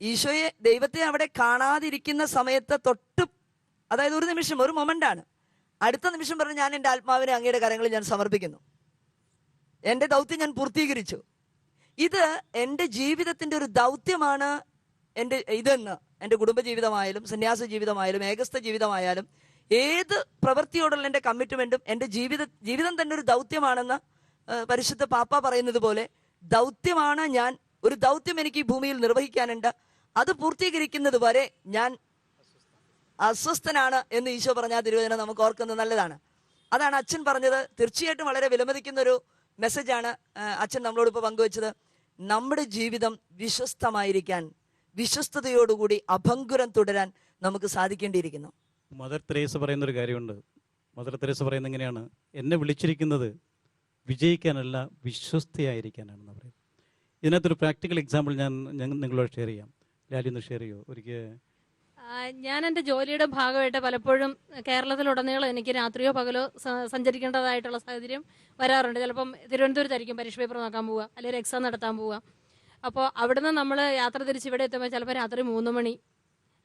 ഈശോയെ, ദൈവത്തെ അവിടെ കാണാതിരിക്കുന്ന സമയത്ത് തൊട്ട്, അതായത് ഒരു നിമിഷം, ഒരു മൊമെന്റാണ്. അടുത്ത നിമിഷം പറഞ്ഞു, ഞാൻ എൻ്റെ ആത്മാവിനെ അങ്ങയുടെ കരങ്ങളിൽ ഞാൻ സമർപ്പിക്കുന്നു, എൻ്റെ ദൗത്യം ഞാൻ പൂർത്തീകരിച്ചു. ഇത് എൻ്റെ ജീവിതത്തിൻ്റെ ഒരു ദൗത്യമാണ് ഇതെന്ന് എൻ്റെ കുടുംബജീവിതമായാലും സന്യാസ ജീവിതമായാലും ഏകസ്ഥ ജീവിതമായാലും ഏത് പ്രവൃത്തിയോടുള്ള എൻ്റെ കമ്മിറ്റ്മെന്റും എൻ്റെ ജീവിതം തന്നെ ഒരു ദൗത്യമാണെന്ന് പരിശുദ്ധ പാപ്പ പറയുന്നത് പോലെ ദൗത്യമാണ് ഞാൻ. ഒരു ദൗത്യം എനിക്ക് ഈ ഭൂമിയിൽ നിർവഹിക്കാനുണ്ട്. അത് പൂർത്തീകരിക്കുന്നത് വരെ ഞാൻ അസ്വസ്ഥനാണ് എന്ന് ഈശോ പറഞ്ഞ തിരുവചനം നമുക്ക് ഓർക്കുന്നത് നല്ലതാണ്. അതാണ് അച്ഛൻ പറഞ്ഞത്. തീർച്ചയായിട്ടും വളരെ വിലമതിക്കുന്ന ഒരു മെസ്സേജാണ് അച്ഛൻ നമ്മളോട് ഇപ്പോൾ പങ്കുവെച്ചത്. നമ്മുടെ ജീവിതം വിശ്വസ്തമായിരിക്കാൻ, വിശ്വസ്തയോടുകൂടി അഭംഗുരം തുടരാൻ നമുക്ക് സാധിക്കേണ്ടിയിരിക്കുന്നു. മദർ തെരേസ പറയുന്നൊരു കാര്യമുണ്ട്. മദർ തെരേസ പറയുന്നത് എങ്ങനെയാണ്? എന്നെ വിളിച്ചിരിക്കുന്നത് വിജയിക്കാനല്ല, വിശ്വസ്തയായിരിക്കാനാണെന്ന് പറയും. ഇതിനകത്തൊരു പ്രാക്ടിക്കൽ എക്സാമ്പിൾ ഞാൻ നിങ്ങളോട് ഷെയർ ചെയ്യാം. ലാലി ഒന്ന് ഷെയർ ചെയ്യുമോ? ഒരിക്കൽ ഞാൻ എൻ്റെ ജോലിയുടെ ഭാഗമായിട്ട് പലപ്പോഴും കേരളത്തിലുടനീളം എനിക്ക് രാത്രിയോ പകലോ സഞ്ചരിക്കേണ്ടതായിട്ടുള്ള സാഹചര്യം വരാറുണ്ട്. ചിലപ്പം തിരുവനന്തപുരത്തായിരിക്കും പരീക്ഷ പേപ്പർ നോക്കാൻ പോവുക, അല്ലെങ്കിൽ ഒരു എക്സാം നടത്താൻ പോവുക. അപ്പോൾ അവിടുന്ന് നമ്മൾ യാത്ര തിരിച്ച് ഇവിടെ എത്തുമ്പോൾ ചിലപ്പോൾ രാത്രി 3 മണി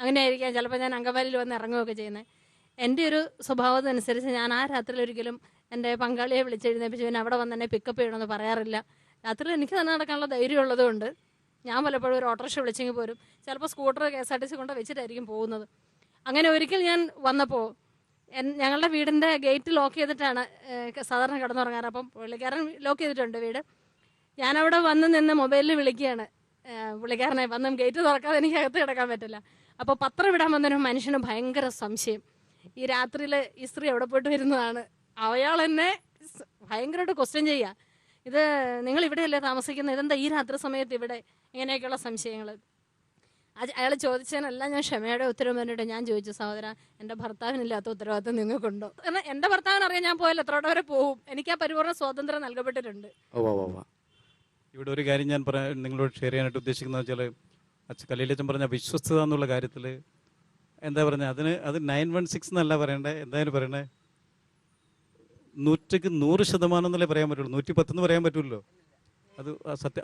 അങ്ങനെ ആയിരിക്കാം. ചിലപ്പോൾ ഞാൻ അങ്കമാലിയിൽ വന്ന് ഇറങ്ങുകയൊക്കെ ചെയ്യുന്നത്. എൻ്റെ ഒരു സ്വഭാവത്തിനനുസരിച്ച് ഞാൻ ആ രാത്രിയിൽ ഒരിക്കലും എൻ്റെ പങ്കാളിയെ വിളിച്ചെഴുന്നേപ്പിച്ച് പിന്നെ അവിടെ വന്ന് എന്നെ പിക്കപ്പ് ചെയ്യണമെന്ന് പറയാറില്ല. രാത്രിയിൽ എനിക്ക് തന്നെ നടക്കാനുള്ള ധൈര്യം ഉള്ളതുകൊണ്ട് ഞാൻ പലപ്പോഴും ഒരു ഓട്ടോറിക്ഷ വിളിച്ചെങ്കിൽ പോരും. ചിലപ്പോൾ സ്കൂട്ടർ KSRTC കൊണ്ട് വെച്ചിട്ടായിരിക്കും പോകുന്നത്. അങ്ങനെ ഒരിക്കൽ ഞാൻ വന്നപ്പോൾ ഞങ്ങളുടെ വീടിൻ്റെ ഗേറ്റ് ലോക്ക് ചെയ്തിട്ടാണ് സാധാരണ കിടന്നുറങ്ങാറ്. അപ്പം പുള്ളിക്കാരൻ ലോക്ക് ചെയ്തിട്ടുണ്ട് വീട്. ഞാനവിടെ വന്ന് നിന്ന് മൊബൈലിൽ വിളിക്കുകയാണ് പുള്ളിക്കാരനെ. വന്നും ഗേറ്റ് തുറക്കാതെ എനിക്ക് അകത്ത് കിടക്കാൻ പറ്റില്ല. അപ്പോൾ പത്രം ഇടാൻ വന്നൊരു മനുഷ്യന് ഭയങ്കര സംശയം, ഈ രാത്രിയിൽ ഈ സ്ത്രീ എവിടെ പോയിട്ട് വരുന്നതാണ്. അയാൾ എന്നെ ഭയങ്കരമായിട്ട് ക്വസ്റ്റ്യൻ ചെയ്യുക, ഇത് നിങ്ങൾ ഇവിടെയല്ലേ താമസിക്കുന്നത്, ഇതെന്താ ഈ രാത്രി സമയത്ത് ഇവിടെ, ഇങ്ങനെയൊക്കെയുള്ള സംശയങ്ങൾ. അയാൾ ചോദിച്ചതിനെല്ലാം ഞാൻ ക്ഷമയോടെ ഉത്തരവ് പറഞ്ഞിട്ട് ഞാൻ ചോദിച്ചു, സഹോദര, എൻ്റെ ഭർത്താവിനില്ലാത്ത ഉത്തരവാദിത്വം നിങ്ങൾക്കുണ്ടോ? കാരണം എൻ്റെ ഭർത്താവിനറിയാം ഞാൻ പോയാൽ എത്രയോടെ വരെ പോവും. എനിക്ക് ആ പരിപൂർണ്ണ സ്വാതന്ത്ര്യം നൽകപ്പെട്ടിട്ടുണ്ട്. ഇവിടെ ഒരു കാര്യം ഞാൻ നിങ്ങളോട് ഷെയർ ചെയ്യാനായിട്ട് ഉദ്ദേശിക്കുന്നത് വെച്ചാൽ കലീലച്ചൻ പറഞ്ഞ വിശ്വസ്തത എന്നുള്ള കാര്യത്തിൽ എന്താ പറഞ്ഞത്, അത് 916 എന്നല്ല പറയണ്ടേ, എന്തായാലും പറയണേ 100% എന്നല്ലേ പറയാൻ പറ്റുള്ളൂ, 110 എന്ന് പറയാൻ പറ്റുമല്ലോ. അത്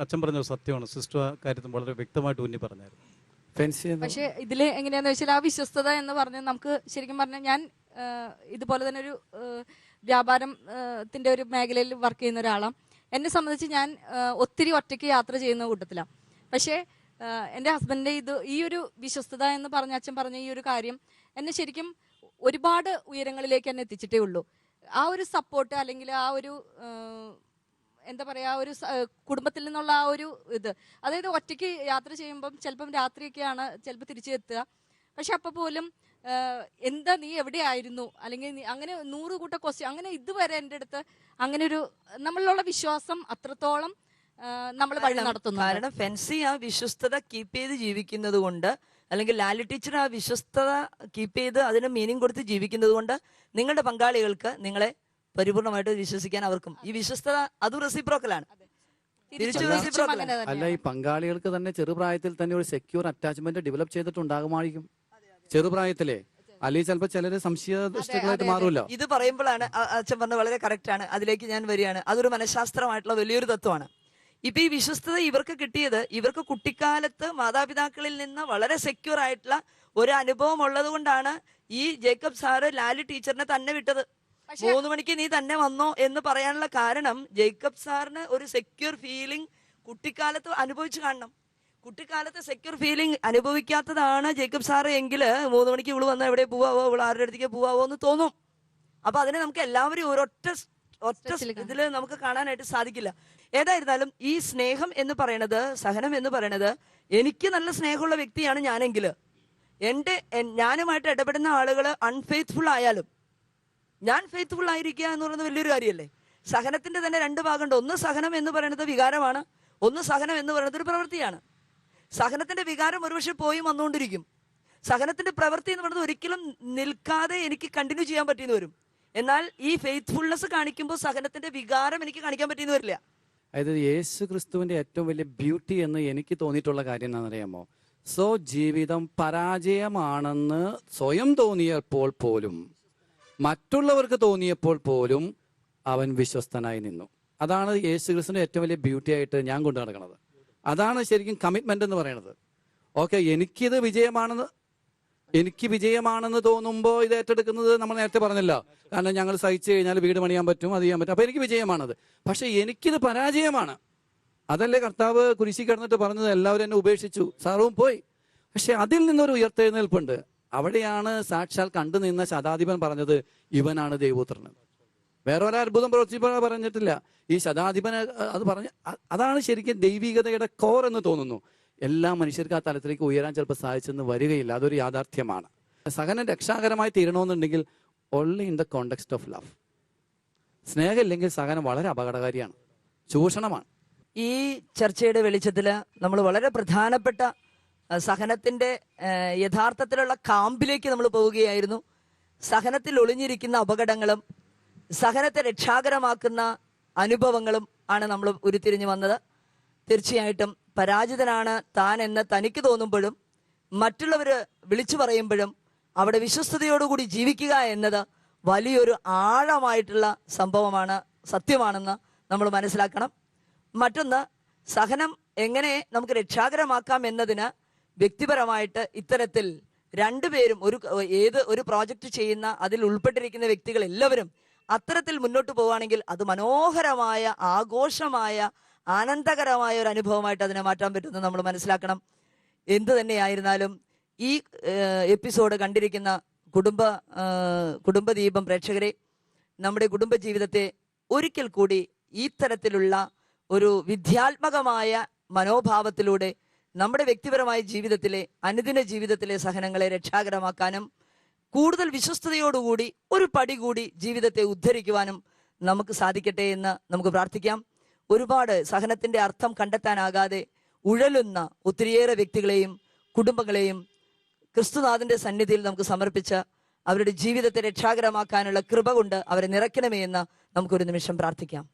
അച്ഛൻ പറഞ്ഞ സത്യമാണ്. സിസ്റ്റർ ആ കാര്യത്തിൽ വളരെ വ്യക്തമായിട്ട് ഊന്നി പറഞ്ഞായിരുന്നു. പക്ഷെ ഇതില് എങ്ങനെയാന്ന് വെച്ചാൽ ആ വിശ്വസ്തത എന്ന് പറഞ്ഞാൽ നമുക്ക് ശരിക്കും പറഞ്ഞാൽ ഞാൻ ഇതുപോലെ തന്നെ ഒരു വ്യാപാരത്തിന്റെ ഒരു മേഖലയിൽ വർക്ക് ചെയ്യുന്ന ഒരാളാണ്. എന്നെ സംബന്ധിച്ച് ഞാൻ ഒത്തിരി ഒറ്റയ്ക്ക് യാത്ര ചെയ്യുന്ന കൂട്ടത്തിലാണ്. പക്ഷേ എൻ്റെ ഹസ്ബൻഡിന്റെ ഈ ഒരു വിശ്വസ്തത എന്ന് പറഞ്ഞ അച്ഛൻ പറഞ്ഞ ഈ ഒരു കാര്യം എന്നെ ശരിക്കും ഒരുപാട് ഉയരങ്ങളിലേക്ക് എന്നെ എത്തിച്ചിട്ടേ ഉള്ളൂ. ആ ഒരു സപ്പോർട്ട് അല്ലെങ്കിൽ ആ ഒരു എന്താ പറയാ, ഒരു കുടുംബത്തിൽ നിന്നുള്ള ആ ഒരു ഇത്, അതായത് ഒറ്റയ്ക്ക് യാത്ര ചെയ്യുമ്പം ചിലപ്പം രാത്രിയൊക്കെയാണ് ചിലപ്പോൾ തിരിച്ചു എത്തുക. പക്ഷെ അപ്പൊ പോലും എന്താ നീ എവിടെയായിരുന്നു, അല്ലെങ്കിൽ അങ്ങനെ 100 കൂട്ട ക്വസ്റ്റ്യൻ, അങ്ങനെ ഇതുവരെ എൻ്റെ അടുത്ത് അങ്ങനെ ഒരു നമ്മളിലുള്ള വിശ്വാസം അത്രത്തോളം നമ്മൾ വഴി നടത്തുന്നു. കാരണം ഫെൻസി ആ വിശ്വസ്തത കീപ്പ് ചെയ്ത് ജീവിക്കുന്നത് കൊണ്ട്, അല്ലെങ്കിൽ ലാലി ടീച്ചർ ആ വിശ്വസ്തത കീപ്പ് ചെയ്ത് അതിന് മീനിങ് കൊടുത്ത് ജീവിക്കുന്നത് കൊണ്ട് നിങ്ങളുടെ പങ്കാളികൾക്ക് നിങ്ങളെ പരിപൂർണമായിട്ട് വിശ്വസിക്കാൻ അവർക്കും ഈ വിശ്വസ്തത അത് റെസിപ്രോക്കലാണ്. അല്ല, ഈ പങ്കാളികൾക്ക് തന്നെ ചെറുപ്രായത്തിൽ തന്നെ ഒരു സെക്യൂർ അറ്റാച്ച്മെന്റ് ഡെവലപ്പ് ചെയ്തിട്ടുണ്ടാകുമായിരിക്കും ചെറുപ്രായത്തിലെ. അല്ലെങ്കിൽ ചിലപ്പോൾ ചിലര് സംശയദൃഷ്ടികളായിട്ട് മാറുമല്ലോ. ഇത് പറയുമ്പോഴാണ് അച്ഛൻ പറഞ്ഞത് വളരെ കറക്റ്റ് ആണ്. അതിലേക്ക് ഞാൻ വരികയാണ്. അതൊരു മനഃശാസ്ത്രമായിട്ടുള്ള വലിയൊരു തത്വമാണ്. ഇപ്പൊ ഈ വിശ്വസ്തത ഇവർക്ക് കിട്ടിയത്, ഇവർക്ക് കുട്ടിക്കാലത്ത് മാതാപിതാക്കളിൽ നിന്ന് വളരെ സെക്യൂർ ആയിട്ടുള്ള ഒരു അനുഭവം ഉള്ളത് കൊണ്ടാണ് ഈ ജേക്കബ് സാറ് ലാലി ടീച്ചറിനെ തന്നെ വിട്ടത്. 3 മണിക്ക് നീ തന്നെ വന്നോ എന്ന് പറയാനുള്ള കാരണം ജേക്കബ് സാറിന് ഒരു സെക്യൂർ ഫീലിംഗ് കുട്ടിക്കാലത്ത് അനുഭവിച്ചു കാണണം. കുട്ടിക്കാലത്ത് സെക്യൂർ ഫീലിംഗ് അനുഭവിക്കാത്തതാണ് ജേക്കബ് സാറ് എങ്കിൽ 3 മണിക്ക് ഇവള് വന്നാൽ എവിടെ പോവാവോ, ഇവള് ആരുടെ അടുത്തേക്ക് പോവാവോ എന്ന് തോന്നും. അപ്പൊ അതിനെ നമുക്ക് എല്ലാവരും ഒരൊറ്റ ഇതില് നമുക്ക് കാണാനായിട്ട് സാധിക്കില്ല. ഏതായിരുന്നാലും ഈ സ്നേഹം എന്ന് പറയണത്, സഹനം എന്ന് പറയണത്, എനിക്ക് നല്ല സ്നേഹമുള്ള വ്യക്തിയാണ് ഞാനെങ്കിൽ ഞാനുമായിട്ട് ഇടപെടുന്ന ആളുകൾ അൺഫെയ്ത്ത്ഫുൾ ആയാലും ഞാൻ ഫെയ്ത്ത്ഫുൾ ആയിരിക്കുക എന്ന് പറയുന്നത് വലിയൊരു കാര്യമല്ലേ. സഹനത്തിന്റെ തന്നെ 2 ഭാഗമുണ്ട്. ഒന്ന് സഹനം എന്ന് പറയുന്നത് വികാരമാണ്, ഒന്ന് സഹനം എന്ന് പറയുന്നത് ഒരു പ്രവൃത്തിയാണ്. സഹനത്തിന്റെ വികാരം ഒരുപക്ഷെ പോയി വന്നുകൊണ്ടിരിക്കും. സഹനത്തിന്റെ പ്രവൃത്തി എന്ന് പറയുന്നത് ഒരിക്കലും നിൽക്കാതെ എനിക്ക് കണ്ടിന്യൂ ചെയ്യാൻ പറ്റിയെന്ന് വരും. എന്നാൽ ഈ ഫെയ്ത്ത്ഫുൾനെസ് കാണിക്കുമ്പോൾ സഹനത്തിന്റെ വികാരം എനിക്ക് കാണിക്കാൻ പറ്റിയെന്ന് വരില്ല. അതായത് യേശു ക്രിസ്തുവിന്റെ ഏറ്റവും വലിയ ബ്യൂട്ടി എന്ന് എനിക്ക് തോന്നിയിട്ടുള്ള കാര്യം എന്താണെന്നറിയാമോ? ജീവിതം പരാജയമാണെന്ന് സ്വയം തോന്നിയപ്പോൾ പോലും, മറ്റുള്ളവർക്ക് തോന്നിയപ്പോൾ പോലും അവൻ വിശ്വസ്തനായി നിന്നു. അതാണ് യേശു ക്രിസ്തുവിന്റെ ഏറ്റവും വലിയ ബ്യൂട്ടി ആയിട്ട് ഞാൻ കൊണ്ടു നടക്കുന്നത്. അതാണ് ശരിക്കും കമ്മിറ്റ്മെന്റ് എന്ന് പറയുന്നത്. ഓക്കെ, എനിക്ക് വിജയമാണെന്ന് തോന്നുമ്പോൾ ഇത് ഏറ്റെടുക്കുന്നത് നമ്മൾ നേരത്തെ പറഞ്ഞല്ലോ. കാരണം ഞങ്ങൾ സഹിച്ചു കഴിഞ്ഞാൽ വീട് പണിയാൻ പറ്റും, അത് ചെയ്യാൻ പറ്റും, അപ്പൊ എനിക്ക് വിജയമാണത്. പക്ഷെ എനിക്കിത് പരാജയമാണ്. അതല്ലേ കർത്താവ് കുരിശി കിടന്നിട്ട് പറഞ്ഞത്, എല്ലാവരും എന്നെ ഉപേക്ഷിച്ചു, സർവ്വവും പോയി. പക്ഷെ അതിൽ നിന്നൊരു ഉയർത്തെഴുന്നേൽപ്പുണ്ട്. അവിടെയാണ് സാക്ഷാൽ കണ്ടു നിന്ന ശതാധിപൻ പറഞ്ഞത്, ഇവനാണ് ദൈവപുത്രൻ. വേറെ ഒരു അത്ഭുതം പ്രവർത്തിപ്പോ പറഞ്ഞിട്ടില്ല. ഈ ശതാധിപൻ അത് അതാണ് ശരിക്കും ദൈവികതയുടെ കോർ എന്ന് തോന്നുന്നു. എല്ലാ മനുഷ്യർക്ക് ആ തലത്തിലേക്ക് ഉയരാൻ ചിലപ്പോൾ സാധിച്ചെന്ന് വരികയില്ല. അതൊരു യാഥാർത്ഥ്യമാണ്. സഹനം രക്ഷാകരമായി തീരണമെന്നുണ്ടെങ്കിൽ only in the context of love. സ്നേഹം ഇല്ലെങ്കിൽ സഹനം വളരെ അപകടകാരിയാണ്, ചൂഷണമാണ്. ഈ ചർച്ചയുടെ വെളിച്ചത്തിൽ നമ്മൾ വളരെ പ്രധാനപ്പെട്ട സഹനത്തിന്റെ യഥാർത്ഥത്തിലുള്ള കാമ്പിലേക്ക് നമ്മൾ പോവുകയായിരുന്നു. സഹനത്തിൽ ഒളിഞ്ഞിരിക്കുന്ന അപകടങ്ങളും സഹനത്തെ രക്ഷാകരമാക്കുന്ന അനുഭവങ്ങളും ആണ് നമ്മൾ ഉരുത്തിരിഞ്ഞു വന്നത്. തീർച്ചയായിട്ടും പരാജിതനാണ് താൻ എന്ന് തനിക്ക് തോന്നുമ്പോഴും മറ്റുള്ളവർ വിളിച്ചു പറയുമ്പോഴും അവിടെ വിശ്വസ്തയോടുകൂടി ജീവിക്കുക എന്നത് വലിയൊരു ആഴമായിട്ടുള്ള സംഭവമാണ്, സത്യമാണെന്ന് നമ്മൾ മനസ്സിലാക്കണം. മറ്റൊന്ന്, സഹനം എങ്ങനെ നമുക്ക് രക്ഷാകരമാക്കാം എന്നതിന് വ്യക്തിപരമായിട്ട് ഇത്തരത്തിൽ രണ്ടുപേരും ഒരു പ്രോജക്റ്റ് ചെയ്യുന്ന അതിൽ ഉൾപ്പെട്ടിരിക്കുന്ന വ്യക്തികൾ എല്ലാവരും അത്തരത്തിൽ മുന്നോട്ട് പോവുകയാണെങ്കിൽ അത് മനോഹരമായ, ആഘോഷമായ, ആനന്ദകരമായ ഒരു അനുഭവമായിട്ട് അതിനെ മാറ്റാൻ പറ്റുമെന്ന് നമ്മൾ മനസ്സിലാക്കണം. എന്തു തന്നെയായിരുന്നാലും ഈ എപ്പിസോഡ് കണ്ടിരിക്കുന്ന കുടുംബദീപം പ്രേക്ഷകരെ, നമ്മുടെ കുടുംബജീവിതത്തെ ഒരിക്കൽ കൂടി ഈ തരത്തിലുള്ള ഒരു വിദ്യാത്മകമായ മനോഭാവത്തിലൂടെ നമ്മുടെ വ്യക്തിപരമായ ജീവിതത്തിലെ, അനുദിന ജീവിതത്തിലെ സഹനങ്ങളെ രക്ഷാകരമാക്കാനും കൂടുതൽ വിശ്വസ്തയോടുകൂടി ഒരു പടി കൂടി ജീവിതത്തെ ഉദ്ധരിക്കുവാനും നമുക്ക് സാധിക്കട്ടെ എന്ന് നമുക്ക് പ്രാർത്ഥിക്കാം. ഒരുപാട് സഹനത്തിന്റെ അർത്ഥം കണ്ടെത്താനാകാതെ ഉഴലുന്ന ഒത്തിരിയേറെ വ്യക്തികളെയും കുടുംബങ്ങളെയും ക്രിസ്തുനാഥന്റെ സന്നിധിയിൽ നമുക്ക് സമർപ്പിച്ച് അവരുടെ ജീവിതത്തെ രക്ഷാകരമാക്കാനുള്ള കൃപ കൊണ്ട് അവരെ നിറയ്ക്കണമേ എന്ന് നമുക്കൊരു നിമിഷം പ്രാർത്ഥിക്കാം.